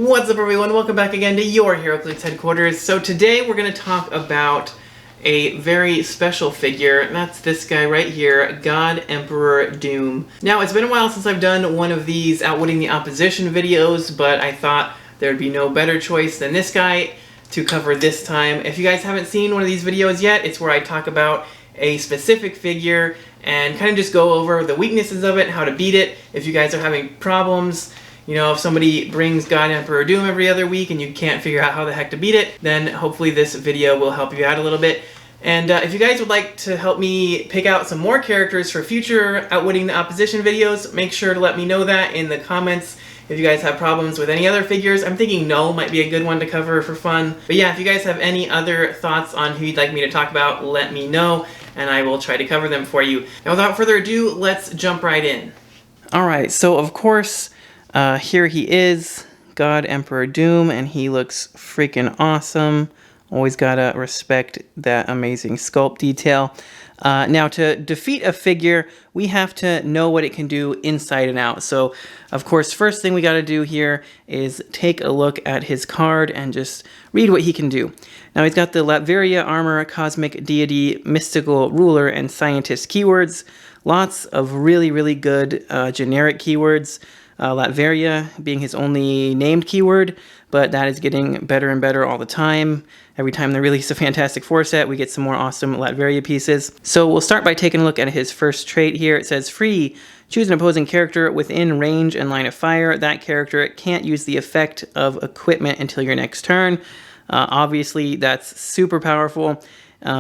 What's up everyone, welcome back again to your Heroclix headquarters. So today we're going to talk about a very special figure, and that's this guy right here, God Emperor Doom. Now it's been a while since I've done one of these Outwitting the Opposition videos, but I thought there'd be no better choice than this guy to cover this time. If you guys haven't seen one of these videos yet, it's where I talk about a specific figure and kind of just go over the weaknesses of it, how to beat it. If you guys are having problems, you know, if somebody brings God Emperor Doom every other week and you can't figure out how the heck to beat it, then hopefully this video will help you out a little bit. And if you guys would like to help me pick out some more characters for future Outwitting the Opposition videos, make sure to let me know that in the comments. If you guys have problems with any other figures, I'm thinking Null might be a good one to cover for fun. But yeah, if you guys have any other thoughts on who you'd like me to talk about, let me know, and I will try to cover them for you. Now without further ado, let's jump right in. Alright, so of course, here he is, God Emperor Doom, and he looks freaking awesome. Always gotta respect that amazing sculpt detail. Now to defeat a figure, we have to know what it can do inside and out. So, of course, first thing we gotta do here is take a look at his card and just read what he can do. Now he's got the Latveria Armor, Cosmic Deity, Mystical Ruler, and Scientist keywords. Lots of really good generic keywords. Latveria being his only named keyword, but that is getting better and better all the time. Every time they release a Fantastic Four set, we get some more awesome Latveria pieces. So we'll start by taking a look at his first trait here. It says, free, choose an opposing character within range and line of fire. That character can't use the effect of equipment until your next turn. Obviously, that's super powerful.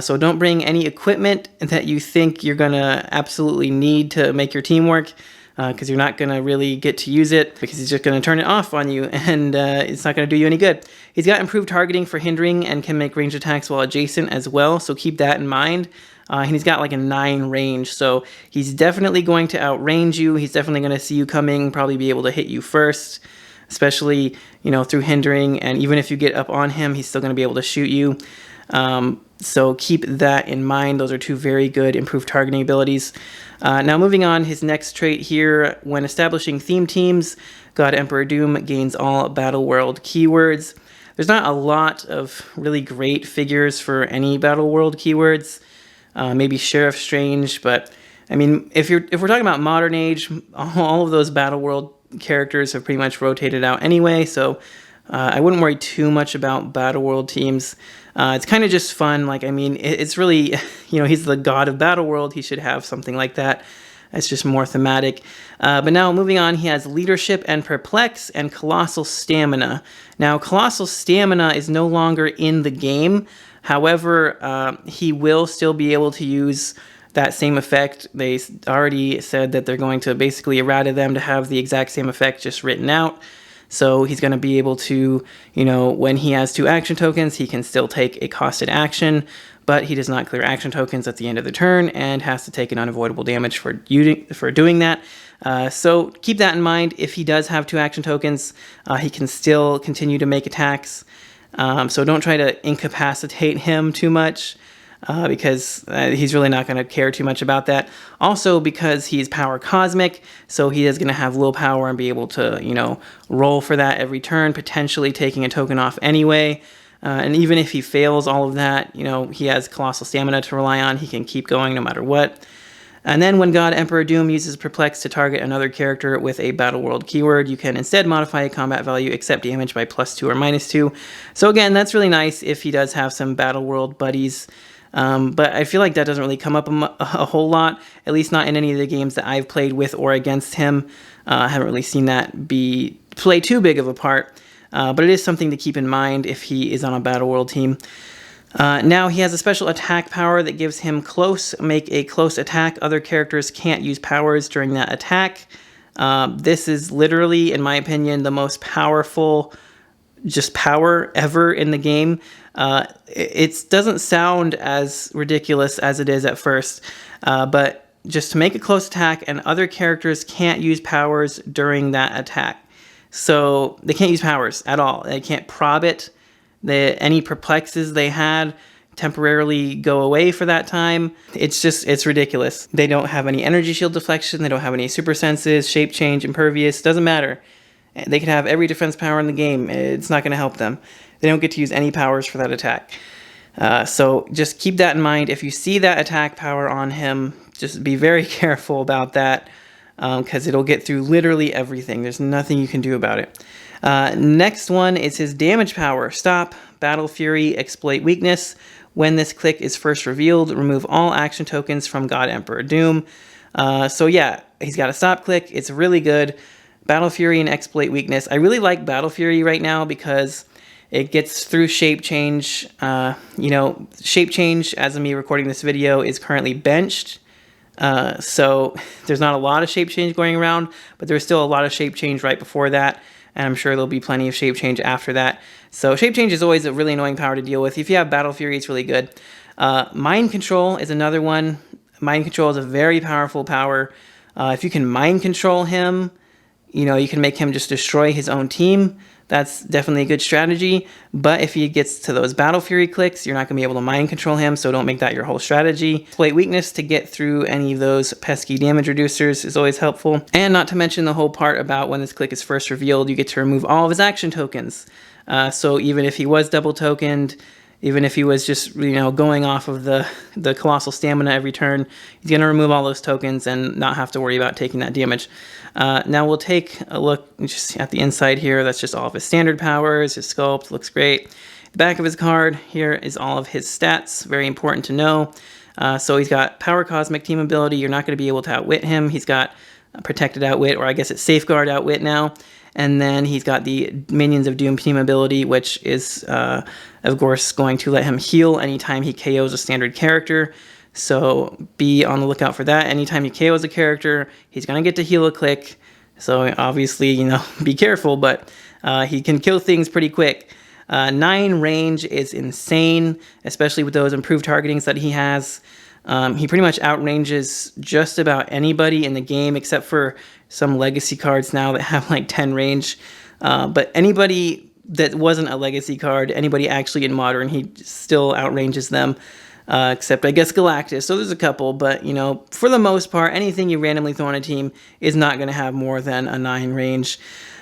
So don't bring any equipment that you think you're gonna absolutely need to make your team work, because you're not going to really get to use it, because he's just going to turn it off on you, and it's not going to do you any good. He's got improved targeting for hindering and can make ranged attacks while adjacent as well, so keep that in mind. And he's got like a 9 range, so he's definitely going to outrange you. He's definitely going to see you coming, probably be able to hit you first, especially, you know, through hindering, and even if you get up on him, he's still going to be able to shoot you. So keep that in mind. Those are two very good improved targeting abilities. Now moving on, his next trait here, when establishing theme teams, God Emperor Doom gains all Battle World keywords. There's not a lot of really great figures for any Battle World keywords. Maybe Sheriff Strange, but I mean, if we're talking about modern age, all of those Battle World characters have pretty much rotated out anyway, so I wouldn't worry too much about Battle World teams. It's kind of just fun. Like, I mean, it's really, you know, he's the god of Battle World. He should have something like that. It's just more thematic. But now moving on, he has Leadership and Perplex and Colossal Stamina. Now, Colossal Stamina is no longer in the game. However, he will still be able to use that same effect. They already said that they're going to basically errata them to have the exact same effect just written out. So he's going to be able to, you know, when he has 2 action tokens, he can still take a costed action, but he does not clear action tokens at the end of the turn and has to take an unavoidable damage for doing that. So keep that in mind. If he does have 2 action tokens, he can still continue to make attacks. So don't try to incapacitate him too much, because he's really not going to care too much about that. Also, because he's power cosmic, so he is going to have low power and be able to, you know, roll for that every turn, potentially taking a token off anyway. And even if he fails all of that, you know, he has Colossal Stamina to rely on. He can keep going no matter what. And then when God Emperor Doom uses Perplex to target another character with a Battle World keyword, you can instead modify a combat value, accept damage by +2 or -2. So again, that's really nice if he does have some Battle World buddies. But I feel like that doesn't really come up a whole lot, at least not in any of the games that I've played with or against him. I haven't really seen that play too big of a part, but it is something to keep in mind if he is on a Battle World team. Now he has a special attack power that gives him make a close attack. Other characters can't use powers during that attack. This is literally, in my opinion, the most powerful just power ever in the game. It doesn't sound as ridiculous as it is at first, but just to make a close attack, and other characters can't use powers during that attack. So they can't use powers at all. They can't prob it. Any perplexes they had temporarily go away for that time. It's ridiculous. They don't have any energy shield deflection. They don't have any super senses, shape change, impervious. Doesn't matter. They could have every defense power in the game. It's not going to help them. They don't get to use any powers for that attack. So just keep that in mind. If you see that attack power on him, just be very careful about that, because it'll get through literally everything. There's nothing you can do about it. Next one is his damage power. Stop, Battle Fury, Exploit Weakness. When this click is first revealed, remove all action tokens from God Emperor Doom. So yeah, he's got a stop click. It's really good. Battle Fury and Exploit Weakness. I really like Battle Fury right now because it gets through Shape Change. Shape Change, as of me recording this video, is currently benched. So there's not a lot of Shape Change going around, but there's still a lot of Shape Change right before that. And I'm sure there'll be plenty of Shape Change after that. So Shape Change is always a really annoying power to deal with. If you have Battle Fury, it's really good. Mind Control is another one. Mind Control is a very powerful power. If you can Mind Control him, you can make him just destroy his own team. That's definitely a good strategy. But if he gets to those Battle Fury clicks, you're not going to be able to Mind Control him, so don't make that your whole strategy. Exploit Weakness to get through any of those pesky damage reducers is always helpful. And not to mention the whole part about when this click is first revealed, you get to remove all of his action tokens. So even if he was double tokened, even if he was just going off of the Colossal Stamina every turn, he's going to remove all those tokens and not have to worry about taking that damage. Now we'll take a look just at the inside here. That's just all of his standard powers. His sculpt looks great. The back of his card here is all of his stats. Very important to know. So he's got Power Cosmic Team Ability. You're not going to be able to outwit him. He's got Protected Outwit, or I guess it's Safeguard Outwit now. And then he's got the Minions of Doom team ability, which is, of course, going to let him heal anytime he KOs a standard character. So be on the lookout for that. Anytime he KOs a character, he's going to get to heal a click. So obviously, be careful, but he can kill things pretty quick. 9 range is insane, especially with those improved targetings that he has. He pretty much outranges just about anybody in the game, except for some legacy cards now that have like 10 range. But anybody that wasn't a legacy card, anybody actually in Modern, he still outranges them, except I guess Galactus. So there's a couple, but for the most part, anything you randomly throw on a team is not going to have more than a 9 range.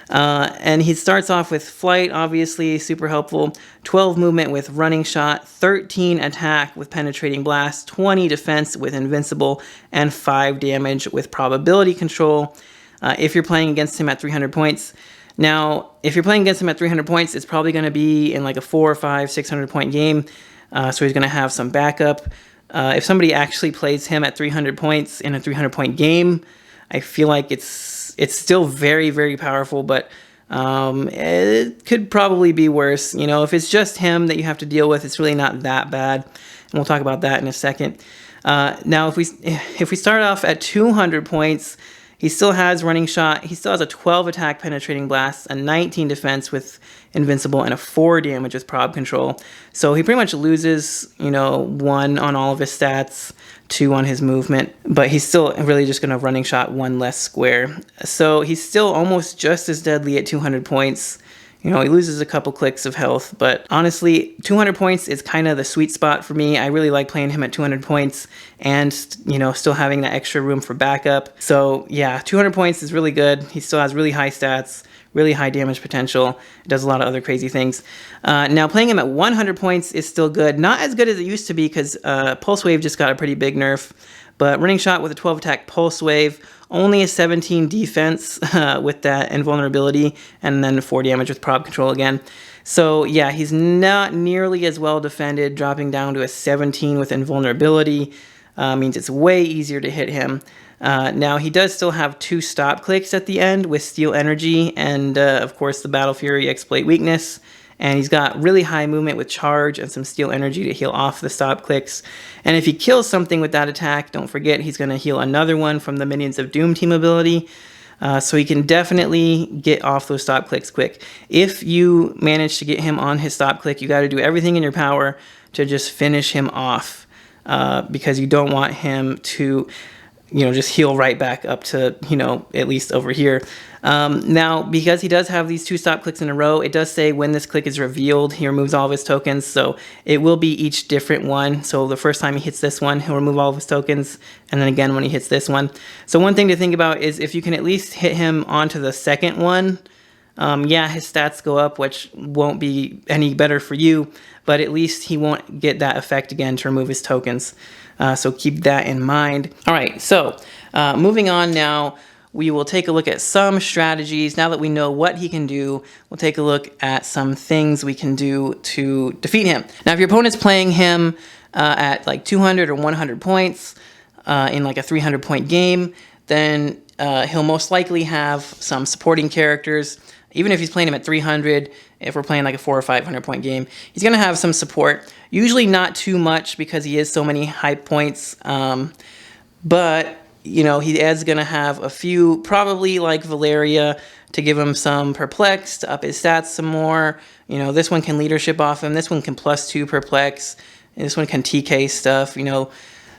And he starts off with Flight, obviously, super helpful. 12 movement with Running Shot, 13 attack with Penetrating Blast, 20 defense with Invincible, and 5 damage with Probability Control if you're playing against him at 300 points. Now, if you're playing against him at 300 points, it's probably going to be in like a 400, 500, 600 point game, so he's going to have some backup. If somebody actually plays him at 300 points in a 300 point game, I feel like it's still very, very powerful, but it could probably be worse. If it's just him that you have to deal with, it's really not that bad, and we'll talk about that in a second. Now, if we start off at 200 points, he still has Running Shot. He still has a 12 attack Penetrating Blast, a 19 defense with Invincible, and a 4 damage with Prob Control. So he pretty much loses, 1 on all of his stats, 2 on his movement, but he's still really just going to Running Shot 1 less square. So he's still almost just as deadly at 200 points. He loses a couple clicks of health, but honestly, 200 points is kind of the sweet spot for me. I really like playing him at 200 points and, still having that extra room for backup. So yeah, 200 points is really good. He still has really high stats, really high damage potential. It does a lot of other crazy things. Now, playing him at 100 points is still good. Not as good as it used to be because Pulse Wave just got a pretty big nerf. But Running Shot with a 12 attack Pulse Wave, only a 17 defense with that invulnerability, and then 4 damage with Prob Control again. So yeah, he's not nearly as well defended, dropping down to a 17 with invulnerability. Means it's way easier to hit him. Now, he does still have 2 stop clicks at the end with Steel Energy and, of course, the Battle Fury Exploit Weakness. And he's got really high movement with Charge and some Steel Energy to heal off the stop clicks. And if he kills something with that attack, don't forget he's going to heal another one from the Minions of Doom team ability. So he can definitely get off those stop clicks quick. If you manage to get him on his stop click, you got to do everything in your power to just finish him off. Because you don't want him to, just heal right back up to, at least over here. Now, because he does have these 2 stop clicks in a row, it does say when this click is revealed, he removes all of his tokens. So it will be each different one. So the first time he hits this one, he'll remove all of his tokens. And then again, when he hits this one. So one thing to think about is if you can at least hit him onto the second one, Yeah, his stats go up, which won't be any better for you, but at least he won't get that effect again to remove his tokens. So keep that in mind. All right, so moving on now, we will take a look at some strategies. Now that we know what he can do, we'll take a look at some things we can do to defeat him. Now, if your opponent's playing him at like 200 or 100 points in like a 300-point game, then he'll most likely have some supporting characters. Even if he's playing him at 300, if we're playing like a 400 or 500 point game, he's going to have some support. Usually not too much because he is so many high points. But, you know, he is going to have a few, probably like Valeria, to give him some perplex, to up his stats some more. You know, this one can leadership off him. This one can +2 perplex. And this one can TK stuff, you know.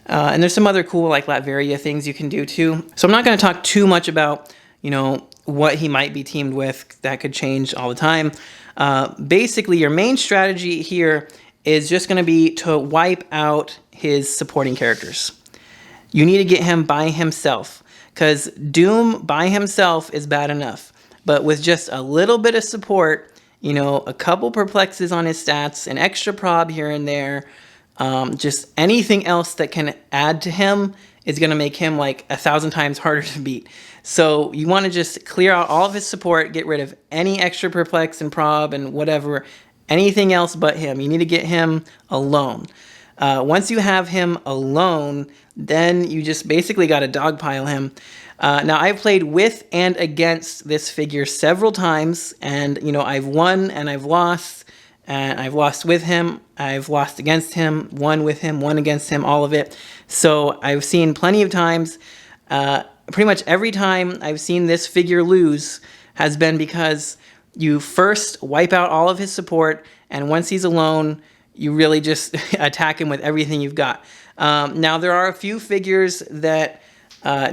And there's some other cool like Latveria things you can do too. So I'm not going to talk too much about, you know, what he might be teamed with. That could change all the time. Basically, your main strategy here is just going to be to wipe out his supporting characters. You need to get him by himself, because Doom by himself is bad enough. But with just a little bit of support, you know, a couple perplexes on his stats, an extra prob here and there, just anything else that can add to him is going to make him like 1,000 times harder to beat. So you want to just clear out all of his support, get rid of any extra perplex and prob and whatever, anything else but him. You need to get him alone. Once you have him alone, then you just basically got to dogpile him. Now, I've played with and against this figure several times, and, you know, I've won and I've lost. And I've lost with him, I've lost against him, won with him, won against him, all of it. So I've seen plenty of times, pretty much every time I've seen this figure lose has been because you first wipe out all of his support, and once he's alone, you really just attack him with everything you've got. Now, there are a few figures that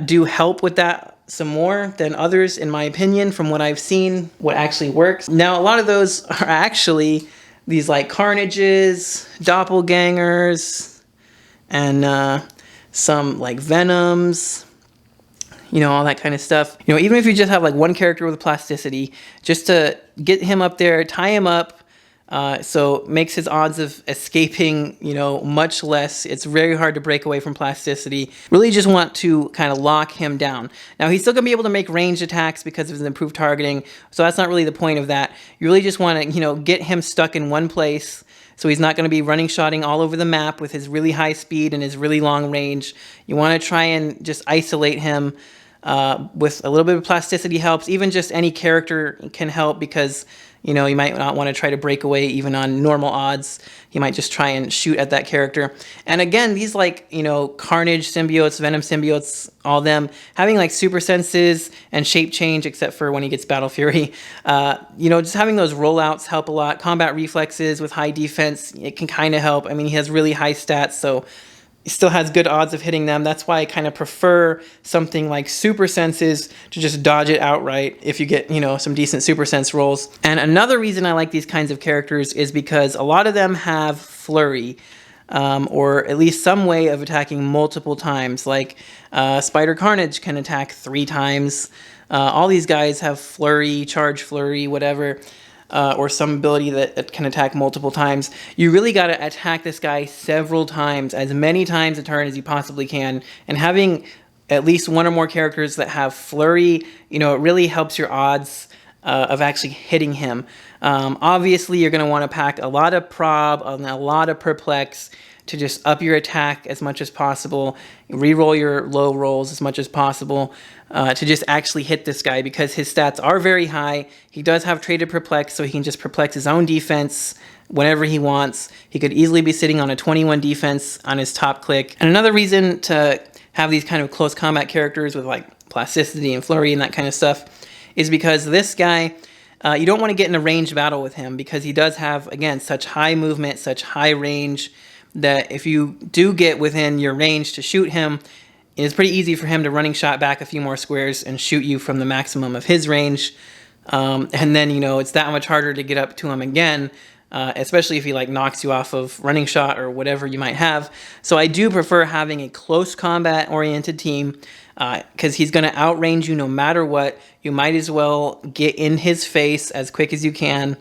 do help with that some more than others, in my opinion, from what I've seen, what actually works. Now, a lot of those are actually these like Carnages, Doppelgangers, and some like Venoms, you know, all that kind of stuff. You know, even if you just have like one character with plasticity, just to get him up there, tie him up, so it makes his odds of escaping, you know, much less. It's very hard to break away from plasticity. Really just want to kind of lock him down. Now, he's still going to be able to make ranged attacks because of his improved targeting, so that's not really the point of that. You really just want to, you know, get him stuck in one place so he's not going to be running shotting all over the map with his really high speed and his really long range. You want to try and just isolate him with a little bit of plasticity helps. Even just any character can help because, you know, you might not want to try to break away even on normal odds. You might just try and shoot at that character. And again, these like, you know, Carnage symbiotes, Venom symbiotes, all them, having like super senses and shape change, except for when he gets Battle Fury. You know, just having those rollouts help a lot. Combat reflexes with high defense, it can kind of help. I mean, he has really high stats, so he still has good odds of hitting them. That's why I kind of prefer something like Super Senses to just dodge it outright if you get, you know, some decent Super Sense rolls. And another reason I like these kinds of characters is because a lot of them have Flurry, or at least some way of attacking multiple times. Like Spider Carnage can attack 3 times. All these guys have Flurry, Charge Flurry, whatever. Or some ability that can attack multiple times. You really got to attack this guy several times, as many times a turn as you possibly can. And having at least one or more characters that have Flurry, you know, it really helps your odds of actually hitting him. Obviously, you're going to want to pack a lot of prob and a lot of perplex to just up your attack as much as possible, reroll your low rolls as much as possible, to just actually hit this guy, because his stats are very high. He does have traded perplex, so he can just perplex his own defense whenever he wants. He could easily be sitting on a 21 defense on his top click. And another reason to have these kind of close combat characters with like plasticity and flurry and that kind of stuff is because this guy, you don't want to get in a ranged battle with him, because he does have, again, such high movement, such high range, that if you do get within your range to shoot him, it's pretty easy for him to running shot back a few more squares and shoot you from the maximum of his range. And then, you know, it's that much harder to get up to him again especially if he like knocks you off of running shot or whatever you might have. So I do prefer having a close combat oriented team, because he's going to outrange you no matter what. You might as well get in his face as quick as you can,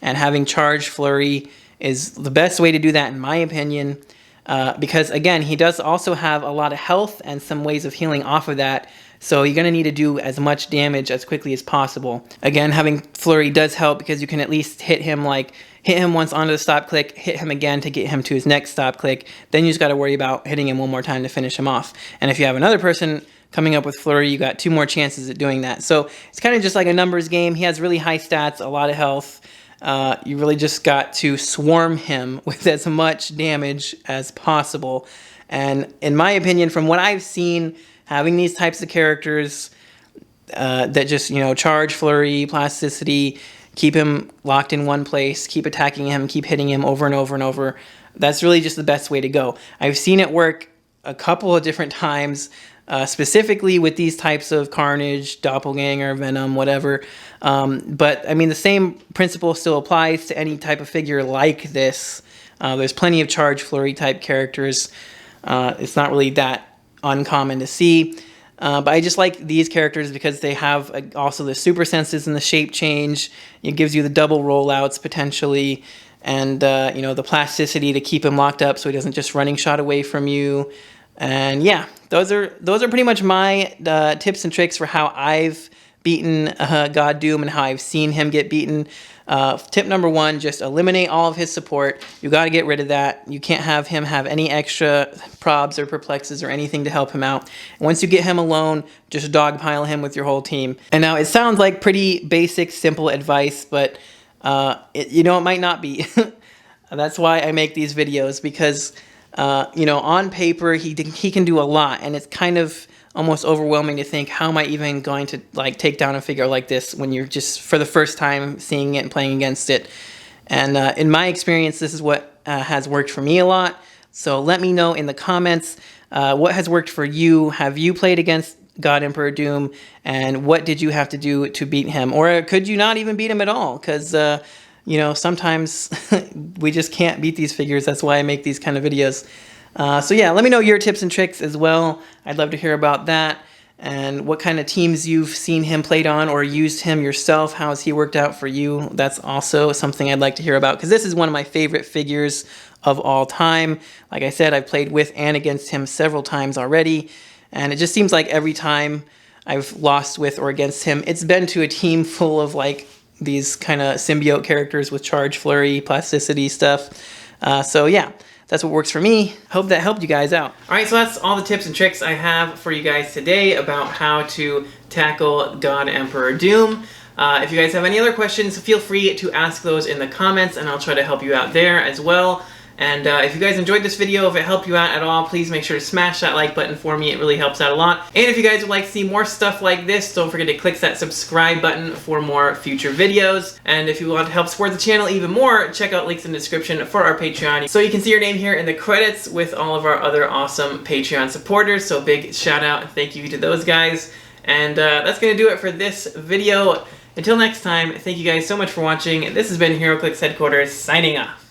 and having charge flurry is the best way to do that in my opinion, because again, he does also have a lot of health and some ways of healing off of that. So you're going to need to do as much damage as quickly as possible. Again, having flurry does help because you can at least hit him once onto the stop click, hit him again to get him to his next stop click. Then you just got to worry about hitting him one more time to finish him off. And if you have another person coming up with flurry, you got 2 more chances at doing that. So it's kind of just like a numbers game. He has really high stats, a lot of health. You really just got to swarm him with as much damage as possible. And in my opinion, from what I've seen, having these types of characters that just, charge, flurry, plasticity, keep him locked in one place, keep attacking him, keep hitting him over and over and over, that's really just the best way to go. I've seen it work a couple of different times, specifically with these types of Carnage, Doppelganger, Venom, whatever. But I mean, the same principle still applies to any type of figure like this. There's plenty of charge flurry type characters. It's not really that uncommon to see. But I just like these characters because they have also the super senses and the shape change. It gives you the double rollouts potentially, and the plasticity to keep him locked up so he doesn't just running shot away from you. And yeah, those are pretty much my tips and tricks for how I've beaten God Doom and how I've seen him get beaten. Tip number 1, just eliminate all of his support. You got to get rid of that. You can't have him have any extra probs or perplexes or anything to help him out. And once you get him alone, just dogpile him with your whole team. And now it sounds like pretty basic, simple advice, but it might not be. That's why I make these videos, because on paper he can do a lot, and it's kind of almost overwhelming to think, how am I even going to take down a figure like this when you're just for the first time seeing it and playing against it. And in my experience, this is what has worked for me a lot. So let me know in the comments what has worked for you. Have you played against God Emperor Doom, and what did you have to do to beat him? Or could you not even beat him at all? Because sometimes we just can't beat these figures. That's why I make these kind of videos. So yeah, let me know your tips and tricks as well. I'd love to hear about that, and what kind of teams you've seen him played on or used him yourself. How has he worked out for you? That's also something I'd like to hear about, because this is one of my favorite figures of all time. Like I said, I've played with and against him several times already, and it just seems like every time I've lost with or against him, it's been to a team full of these kind of symbiote characters with charge, flurry, plasticity stuff. So yeah, that's what works for me. Hope that helped you guys out. All right, so that's all the tips and tricks I have for you guys today about how to tackle God Emperor Doom. If you guys have any other questions, feel free to ask those in the comments, and I'll try to help you out there as well. And if you guys enjoyed this video, if it helped you out at all, please make sure to smash that like button for me. It really helps out a lot. And if you guys would like to see more stuff like this, don't forget to click that subscribe button for more future videos. And if you want to help support the channel even more, check out links in the description for our Patreon, so you can see your name here in the credits with all of our other awesome Patreon supporters. So big shout out and thank you to those guys. And that's going to do it for this video. Until next time, thank you guys so much for watching. This has been Heroclix Headquarters signing off.